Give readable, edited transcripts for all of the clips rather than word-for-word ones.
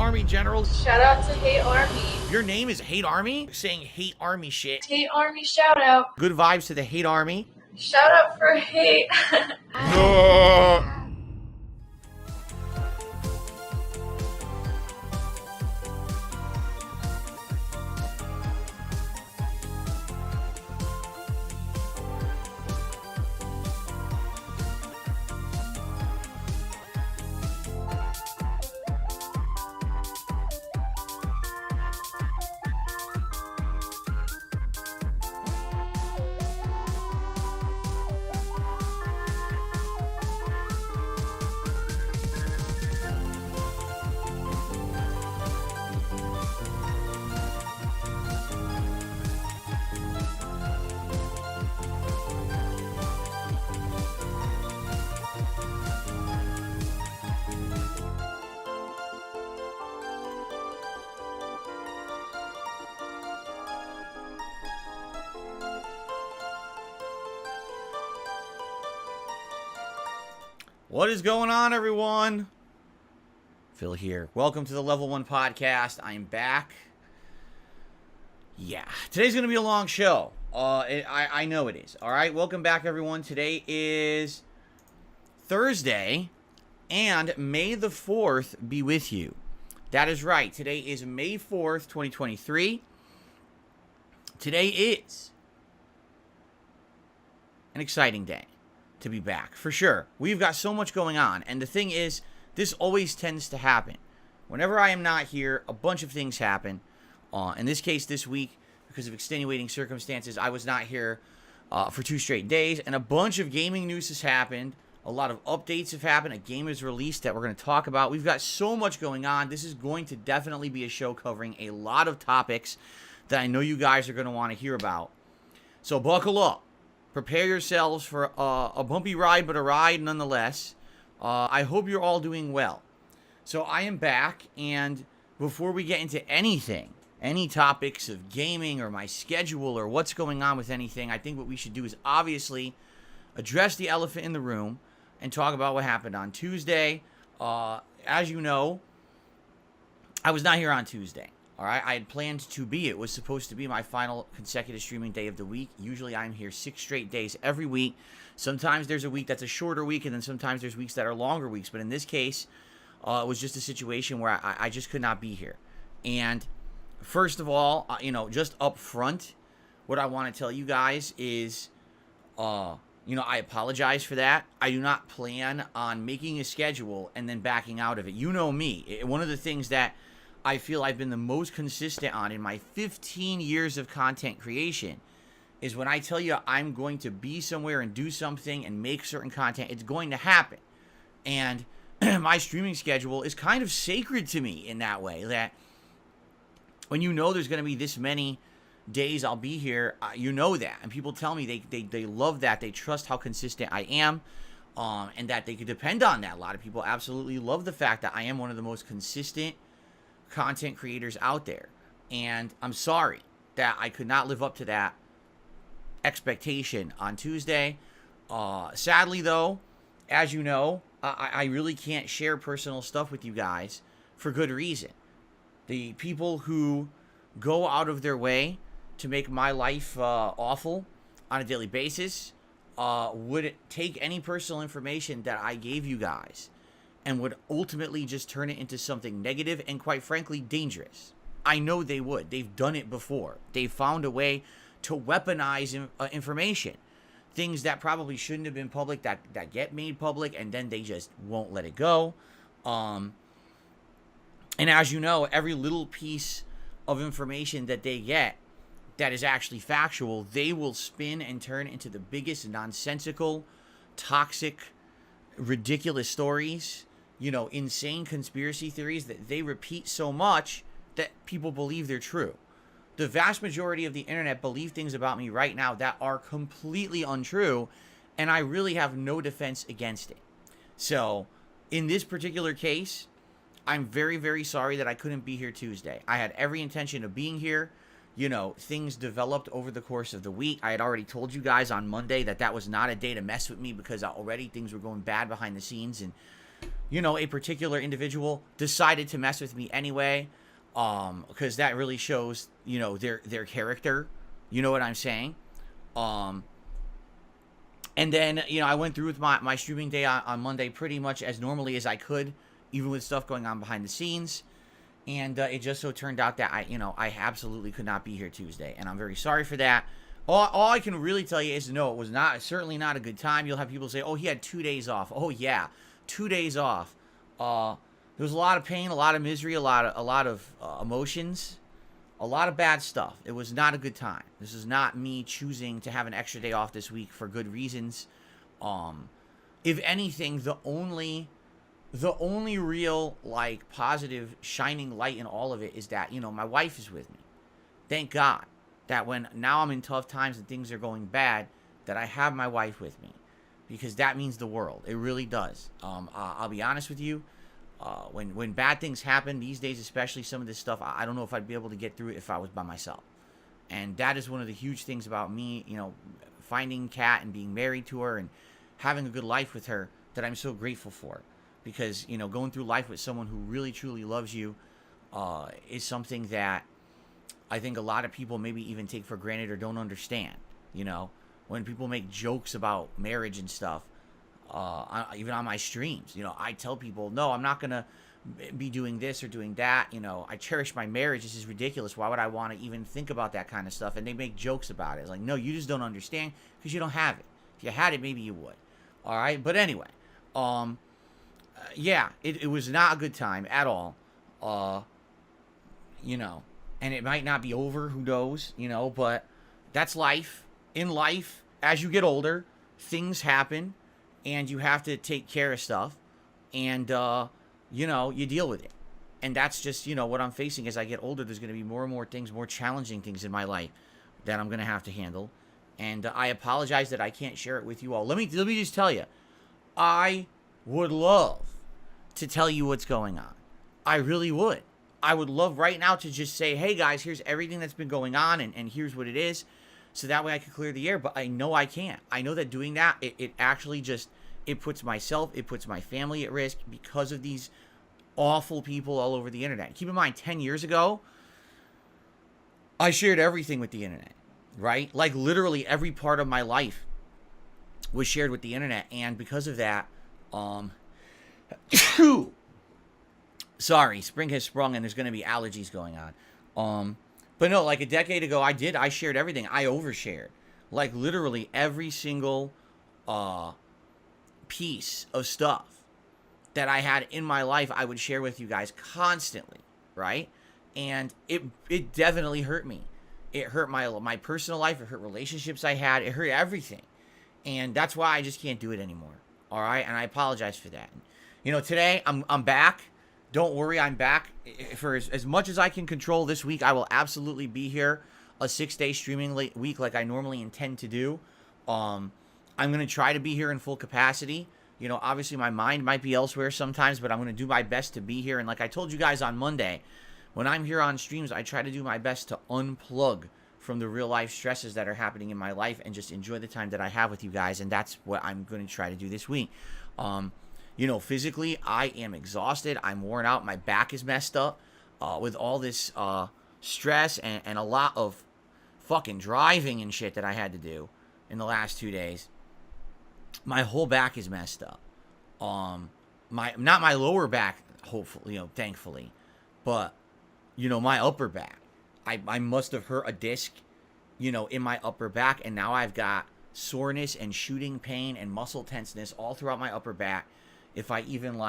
Army generals. Shout out to Hate Army. Your name is Hate Army? Saying Hate Army shit. Hate Army shout out. Good vibes to the Hate Army. Shout out for hate. No. What is going on, everyone? Phil here. Welcome to the Level 1 Podcast. I'm back. Yeah, today's going to be a long show. I know it is. All right, welcome back, everyone. Today is Thursday, and May the 4th be with you. That is right. Today is May 4th, 2023. Today is an exciting day to be back, for sure. We've got so much going on, and the thing is, this always tends to happen. Whenever I am not here, a bunch of things happen. In this case, this week, because of extenuating circumstances, I was not here for 2 straight days, and a bunch of gaming news has happened. A lot of updates have happened. A game is released that we're going to talk about. We've got so much going on. This is going to definitely be a show covering a lot of topics that I know you guys are going to want to hear about. So buckle up. Prepare yourselves for a bumpy ride, but a ride nonetheless. I hope you're all doing well. So I am back, and before we get into anything, any topics of gaming or my schedule or what's going on with anything, I think what we should do is obviously address the elephant in the room and talk about what happened on Tuesday. As you know, I was not here on Tuesday. All right, I had planned to be. It was supposed to be my final consecutive streaming day of the week. Usually I'm here 6 straight days every week. Sometimes there's a week that's a shorter week, and then sometimes there's weeks that are longer weeks. But in this case, it was just a situation where I just could not be here. And first of all, just up front, what I want to tell you guys is, I apologize for that. I do not plan on making a schedule and then backing out of it. You know me. One of the things that I feel I've been the most consistent on in my 15 years of content creation is when I tell you I'm going to be somewhere and do something and make certain content, it's going to happen. And my streaming schedule is kind of sacred to me in that way, that when you know there's going to be this many days I'll be here, you know that. And people tell me they love that. They trust how consistent I am, and that they could depend on that. A lot of people absolutely love the fact that I am one of the most consistent content creators out there, and I'm sorry that I could not live up to that expectation on Tuesday. Sadly though, as you know, I really can't share personal stuff with you guys for good reason. The people who go out of their way to make my life awful on a daily basis would take any personal information that I gave you guys and would ultimately just turn it into something negative and, quite frankly, dangerous. I know they would. They've done it before. They've found a way to weaponize information. Things that probably shouldn't have been public that get made public, and then they just won't let it go. And as you know, every little piece of information that they get that is actually factual, they will spin and turn into the biggest nonsensical, toxic, ridiculous stories, insane conspiracy theories that they repeat so much that people believe they're true. The vast majority of the internet believe things about me right now that are completely untrue, and I really have no defense against it. So, in this particular case, I'm very, very sorry that I couldn't be here Tuesday. I had every intention of being here. Things developed over the course of the week. I had already told you guys on Monday that was not a day to mess with me because already things were going bad behind the scenes, and a particular individual decided to mess with me anyway, because that really shows, their character. You know what I'm saying? And then, I went through with my streaming day on Monday pretty much as normally as I could, even with stuff going on behind the scenes. And it just so turned out that I absolutely could not be here Tuesday, and I'm very sorry for that. All I can really tell you is no, it was certainly not a good time. You'll have people say, "Oh, he had 2 days off." Oh yeah, 2 days off. There was a lot of pain, a lot of misery, a lot of emotions, a lot of bad stuff. It was not a good time. This is not me choosing to have an extra day off this week for good reasons. If anything, the only real positive shining light in all of it is that my wife is with me. Thank God that when now I'm in tough times and things are going bad, that I have my wife with me, because that means the world. It really does. I'll be honest with you. When bad things happen these days, especially some of this stuff, I don't know if I'd be able to get through it if I was by myself. And that is one of the huge things about me, finding Kat and being married to her and having a good life with her, that I'm so grateful for. Because, going through life with someone who really, truly loves you is something that I think a lot of people maybe even take for granted or don't understand. When people make jokes about marriage and stuff, even on my streams, I tell people, no, I'm not going to be doing this or doing that. I cherish my marriage. This is ridiculous. Why would I want to even think about that kind of stuff? And they make jokes about it. It's like, no, you just don't understand because you don't have it. If you had it, maybe you would. All right. But anyway, yeah, it was not a good time at all. And it might not be over, who knows, but that's life. In life, as you get older, things happen, and you have to take care of stuff, and, you deal with it. And that's just, what I'm facing as I get older. There's going to be more and more things, more challenging things in my life that I'm going to have to handle. And I apologize that I can't share it with you all. Let me just tell you, I would love to tell you what's going on. I really would. I would love right now to just say, hey guys, here's everything that's been going on, and here's what it is, so that way I can clear the air. But I know I can't. I know that doing that, it actually just, it puts myself, it puts my family at risk because of these awful people all over the internet. Keep in mind, 10 years ago, I shared everything with the internet, right? Like literally every part of my life was shared with the internet, and because of that, sorry, spring has sprung and there's going to be allergies going on. But no, like a decade ago, I shared everything. I overshared. Like literally every single piece of stuff that I had in my life, I would share with you guys constantly, right? And it definitely hurt me. It hurt my personal life. It hurt relationships I had. It hurt everything. And that's why I just can't do it anymore. All right? And I apologize for that. Today I'm back. Don't worry, I'm back. For as much as I can control this week, I will absolutely be here a 6-day streaming week like I normally intend to do. I'm going to try to be here in full capacity. Obviously my mind might be elsewhere sometimes, but I'm going to do my best to be here. And like I told you guys on Monday, when I'm here on streams, I try to do my best to unplug from the real life stresses that are happening in my life and just enjoy the time that I have with you guys. And that's what I'm going to try to do this week. Physically, I am exhausted. I'm worn out. My back is messed up with all this stress and a lot of fucking driving and shit that I had to do in the last 2 days. My whole back is messed up. Not my lower back, hopefully, thankfully, but, my upper back. I must have hurt a disc, in my upper back, and now I've got soreness and shooting pain and muscle tenseness all throughout my upper back. If I even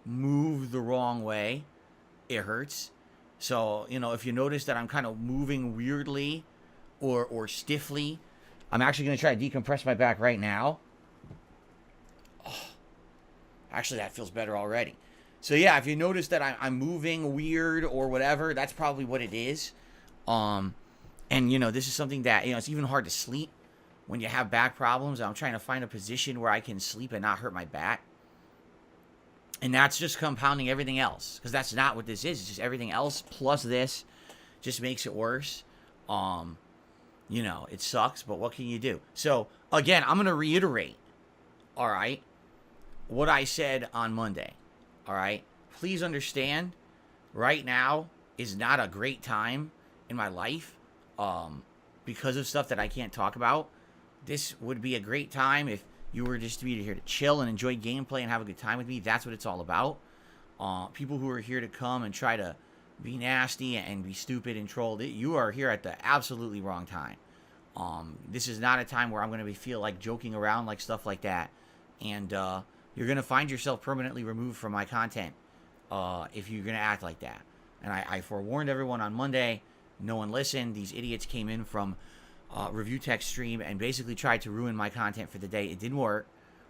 move the wrong way, it hurts. So, if you notice that I'm kind of moving weirdly or stiffly, I'm actually going to try to decompress my back right now. Oh, actually, that feels better already. So, yeah, if you notice that I'm moving weird or whatever, that's probably what it is. And, this is something that, it's even hard to sleep when you have back problems. I'm trying to find a position where I can sleep and not hurt my back. And that's just compounding everything else, because that's not what this is. It's just everything else plus this just makes it worse. It sucks, but what can you do? So, again, I'm going to reiterate, all right? what I said on Monday. All right? Please understand, right now is not a great time in my life because of stuff that I can't talk about. This would be a great time if you were just to be here to chill and enjoy gameplay and have a good time with me. That's what it's all about. People who are here to come and try to be nasty and be stupid and trolled, you are here at the absolutely wrong time. This is not a time where I'm going to feel like joking around like stuff like that. And you're going to find yourself permanently removed from my content if you're going to act like that. And I forewarned everyone on Monday. No one listened. These idiots came in from Review Tech stream and basically tried to ruin my content for the day. It didn't work.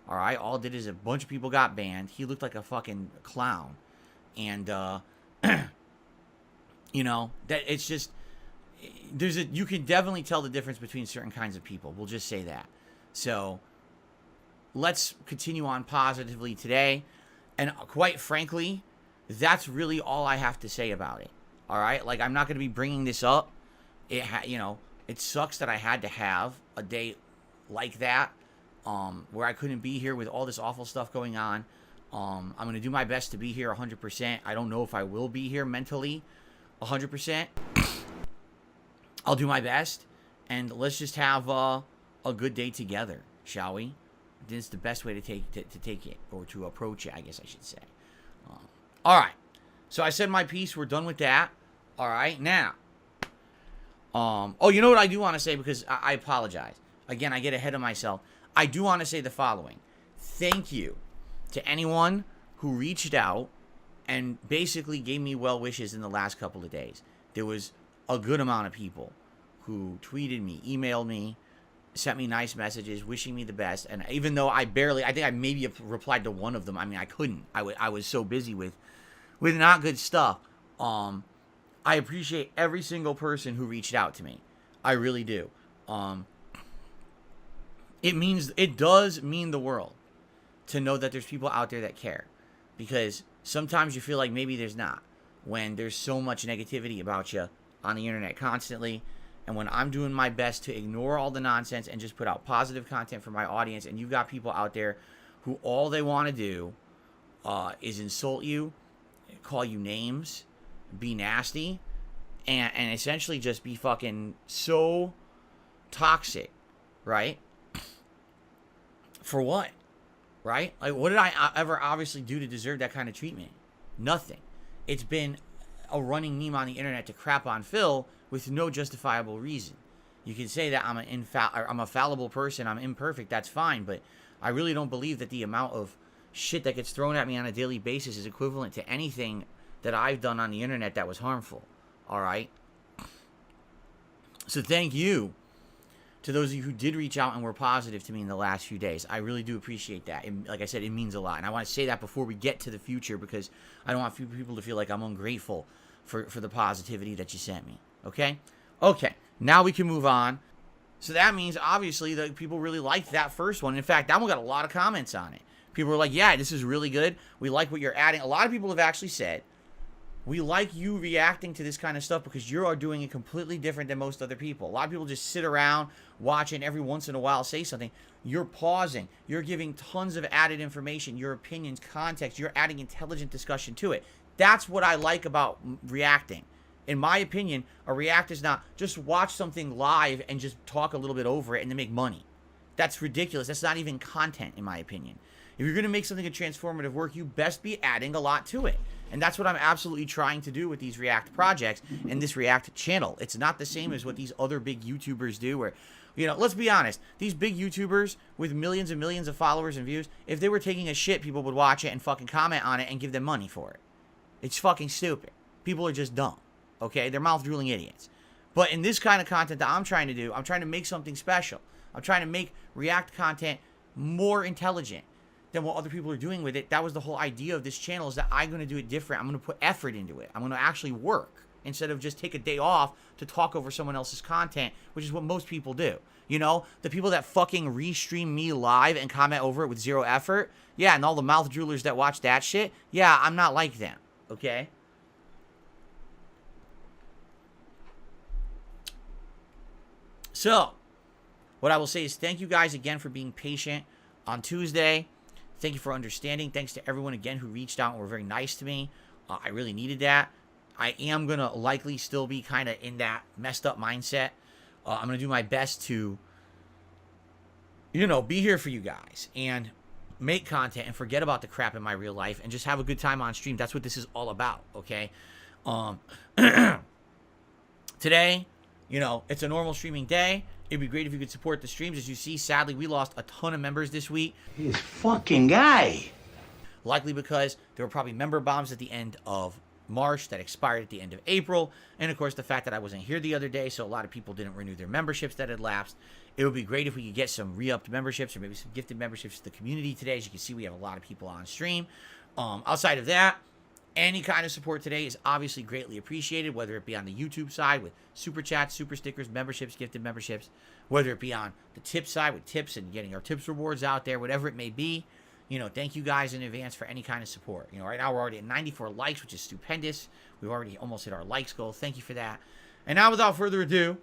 All right. All it did is a bunch of people got banned. He looked like a fucking clown. And, you know, that it's just, you can definitely tell the difference between certain kinds of people. We'll just say that. So let's continue on positively today. And quite frankly, that's really all I have to say about it. All right. Like, I'm not going to be bringing this up. You know, it sucks that I had to have a day like that, where I couldn't be here with all this awful stuff going on. I'm going to do my best to be here 100%. I don't know if I will be here mentally 100%. I'll do my best, and let's just have a good day together, shall we? This is the best way to take it, or to approach it, I guess I should say. All right. So I said my piece. We're done with that. All right. Now, oh, you know what I do want to say, because I apologize. Again, I get ahead of myself. I do want to say the following. Thank you to anyone who reached out and basically gave me well wishes in the last couple of days. There was a good amount of people who tweeted me, emailed me, sent me nice messages, wishing me the best. And even though I think I maybe replied to one of them. I mean, I couldn't. I was so busy with not good stuff. I appreciate every single person who reached out to me. I really do. It does mean the world to know that there's people out there that care, because sometimes you feel like maybe there's not, when there's so much negativity about you on the internet constantly. And when I'm doing my best to ignore all the nonsense and just put out positive content for my audience, and you've got people out there who all they want to do is insult you, call you names, be nasty, and essentially just be fucking so toxic, right? For what? Right? Like, what did I ever obviously do to deserve that kind of treatment? Nothing. It's been a running meme on the internet to crap on Phil with no justifiable reason. You can say that I'm a fallible person, I'm imperfect, that's fine, but I really don't believe that the amount of shit that gets thrown at me on a daily basis is equivalent to anything that I've done on the internet that was harmful. All right? So thank you to those of you who did reach out and were positive to me in the last few days. I really do appreciate that. And like I said, it means a lot. And I want to say that before we get to the future, because I don't want people to feel like I'm ungrateful for the positivity that you sent me. Okay? Okay. Now we can move on. So that means, obviously, that people really liked that first one. In fact, that one got a lot of comments on it. People were like, yeah, this is really good. We like what you're adding. A lot of people have actually said, we like you reacting to this kind of stuff because you are doing it completely different than most other people. A lot of people just sit around, watch, and every once in a while say something. You're pausing. You're giving tons of added information, your opinions, context. You're adding intelligent discussion to it. That's what I like about reacting. In my opinion, a react is not just watch something live and just talk a little bit over it and then make money. That's ridiculous. That's not even content, in my opinion. If you're going to make something a transformative work, you best be adding a lot to it. And that's what I'm absolutely trying to do with these React projects and this React channel. It's not the same as what these other big YouTubers do, where, you know, let's be honest, these big YouTubers with millions and millions of followers and views, if they were taking a shit, people would watch it and fucking comment on it and give them money for it. It's fucking stupid. People are just dumb. Okay? They're mouth-drooling idiots. But in this kind of content that I'm trying to do, I'm trying to make something special. I'm trying to make React content more intelligent than what other people are doing with it. That was the whole idea of this channel, is that I'm going to do it different. I'm going to put effort into it. I'm going to actually work instead of just take a day off to talk over someone else's content, which is what most people do. You know, the people that fucking restream me live and comment over it with zero effort, yeah, and all the mouth droolers that watch that shit, yeah, I'm not like them, okay? So, what I will say is thank you guys again for being patient on Tuesday. Thank you for understanding. Thanks to everyone again who reached out and were very nice to me. I really needed that. I am going to likely still be kind of in that messed up mindset. I'm going to do my best to, be here for you guys and make content and forget about the crap in my real life and just have a good time on stream. That's what this is all about, okay? Today, it's a normal streaming day. It'd be great if you could support the streams. As you see, sadly, we lost a ton of members this week. This fucking guy. Likely because there were probably member bombs at the end of March that expired at the end of April. And, of course, the fact that I wasn't here the other day, so a lot of people didn't renew their memberships that had lapsed. It would be great if we could get some re-upped memberships or maybe some gifted memberships to the community today. As you can see, we have a lot of people on stream. Outside of that, any kind of support today is obviously greatly appreciated, whether it be on the YouTube side with super chats, super stickers, memberships, gifted memberships, whether it be on the tip side with tips and getting our tips rewards out there, whatever it may be. Thank you guys in advance for any kind of support. Right now we're already at 94 likes, which is stupendous. We've already almost hit our likes goal. Thank you for that. And now without further ado,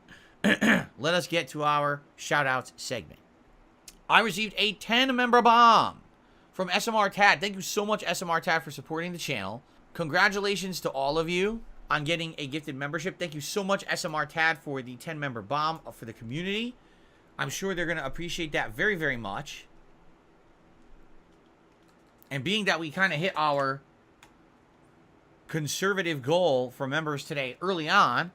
let us get to our shout-outs segment. I received a 10-member bomb from SMR Tad. Thank you so much, SMR Tad, for supporting the channel. Congratulations to all of you on getting a gifted membership. Thank you so much, SMR Tad, for the 10-member bomb for the community. I'm sure they're going to appreciate that very, very much. And being that we kind of hit our conservative goal for members today early on,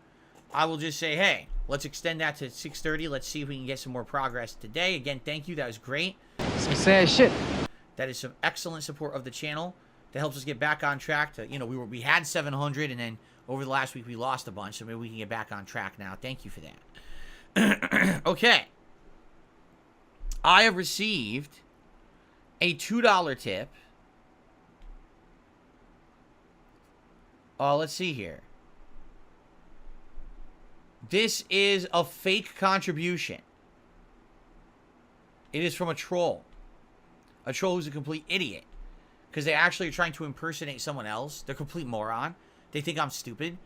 I will just say, hey, let's extend that to 6:30. Let's see if we can get some more progress today. Again, thank you. That was great. Some sad shit. That is some excellent support of the channel. That helps us get back on track to, we had 700 and then over the last week we lost a bunch, so maybe we can get back on track now. Thank you for that. Okay. I have received a $2 tip. Let's see here. This is a fake contribution. It is from a troll. A troll who's a complete idiot. Because they actually are trying to impersonate someone else. They're a complete moron. They think I'm stupid.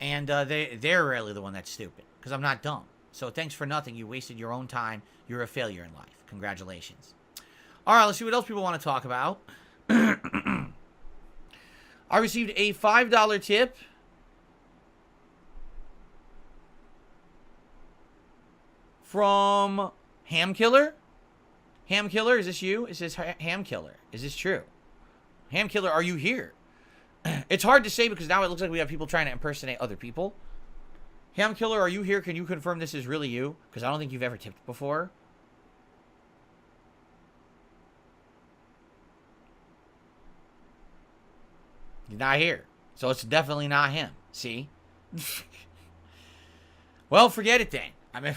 And they're really the one that's stupid. Because I'm not dumb. So thanks for nothing. You wasted your own time. You're a failure in life. Congratulations. Alright, let's see what else people want to talk about. I received a $5 tip from Ham Killer. Ham Killer, is this you? It says Ham Killer. Is this true? Ham Killer, are you here? It's hard to say because now it looks like we have people trying to impersonate other people. Ham Killer, are you here? Can you confirm this is really you? Because I don't think you've ever tipped before. He's not here. So it's definitely not him. See? Well, forget it then. I mean,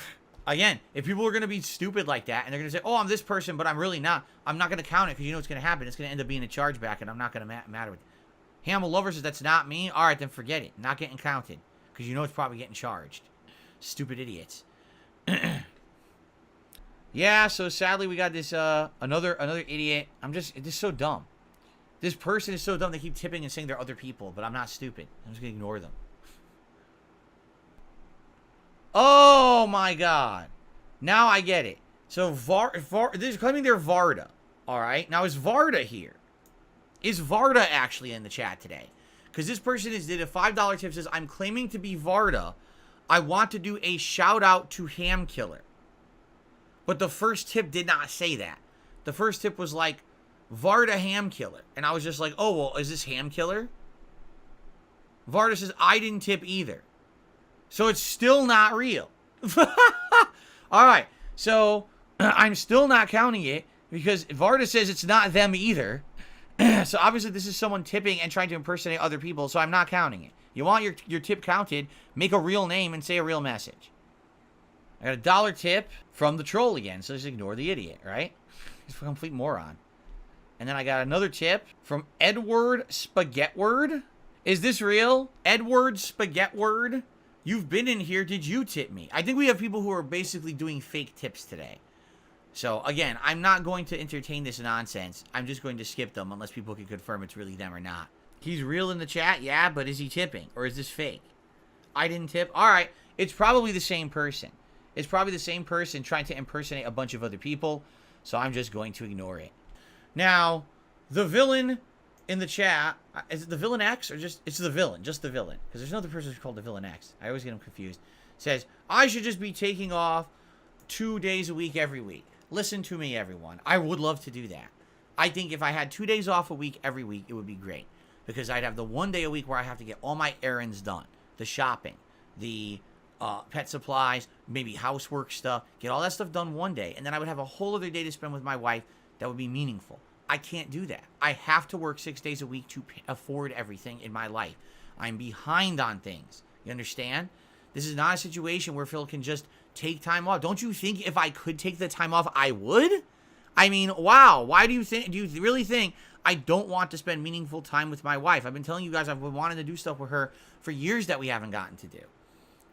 again, if people are going to be stupid like that and they're going to say, oh, I'm this person, but I'm really not, I'm not going to count it because you know what's going to happen. It's going to end up being a chargeback and I'm not going to matter with it. Hamel Lover says, that's not me. All right, then forget it. Not getting counted because you know it's probably getting charged. Stupid idiots. Yeah, so sadly we got this, another idiot. This is so dumb. This person is so dumb. They keep tipping and saying they're other people, but I'm not stupid. I'm just going to ignore them. Oh, my God. Now I get it. So, they're claiming they're Varda. All right. Now, is Varda here? Is Varda actually in the chat today? Because this person did a $5 tip. Says, I'm claiming to be Varda. I want to do a shout out to Ham Killer. But the first tip did not say that. The first tip was like, Varda Ham Killer. And I was just like, oh, well, is this Ham Killer? Varda says, I didn't tip either. So it's still not real. Alright, so I'm still not counting it because Varda says it's not them either. So obviously this is someone tipping and trying to impersonate other people, so I'm not counting it. You want your tip counted, make a real name and say a real message. I got a $1 tip from the troll again, so just ignore the idiot, right? He's a complete moron. And then I got another tip from Edward Spaghettword. Is this real? Edward Spaghettword? You've been in here. Did you tip me? I think we have people who are basically doing fake tips today. So, again, I'm not going to entertain this nonsense. I'm just going to skip them unless people can confirm it's really them or not. He's real in the chat? Yeah, but is he tipping? Or is this fake? I didn't tip? Alright, it's probably the same person. It's probably the same person trying to impersonate a bunch of other people. So I'm just going to ignore it. Now, the villain in the chat, is it the villain X or just the villain, just the villain? Because there's another person who's called the villain X. I always get him confused. Says, I should just be taking off 2 days a week every week. Listen to me, everyone. I would love to do that. I think if I had 2 days off a week every week, it would be great. Because I'd have the 1 day a week where I have to get all my errands done. The shopping, the pet supplies, maybe housework stuff. Get all that stuff done 1 day. And then I would have a whole other day to spend with my wife that would be meaningful. I can't do that. I have to work 6 days a week to afford everything in my life. I'm behind on things. You understand? This is not a situation where Phil can just take time off. Don't you think if I could take the time off, I would? I mean, wow. Why do you think? Do you really think I don't want to spend meaningful time with my wife? I've been telling you guys I've been wanting to do stuff with her for years that we haven't gotten to do.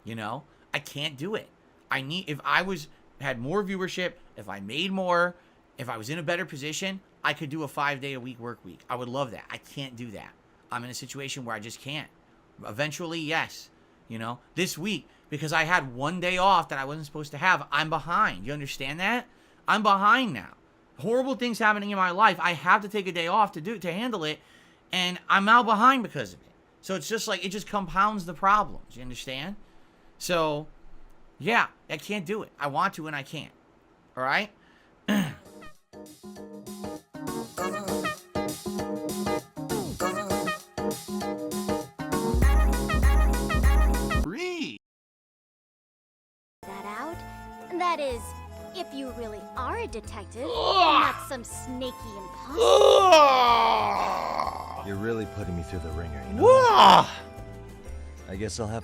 You know, I can't do it. If I had more viewership, if I made more, if I was in a better position, I could do a 5-day-a-week work week. I would love that. I can't do that. I'm in a situation where I just can't. Eventually, yes. You know, this week, because I had 1 day off that I wasn't supposed to have, I'm behind. You understand that? I'm behind now. Horrible things happening in my life. I have to take a day off to handle it, and I'm now behind because of it. So it's just like, it just compounds the problems. You understand? So, yeah, I can't do it. I want to and I can't. All right? That out? That is, if you really are a detective, not some snaky imposter. You're really putting me through the ringer, you know? Whoa! I guess I'll have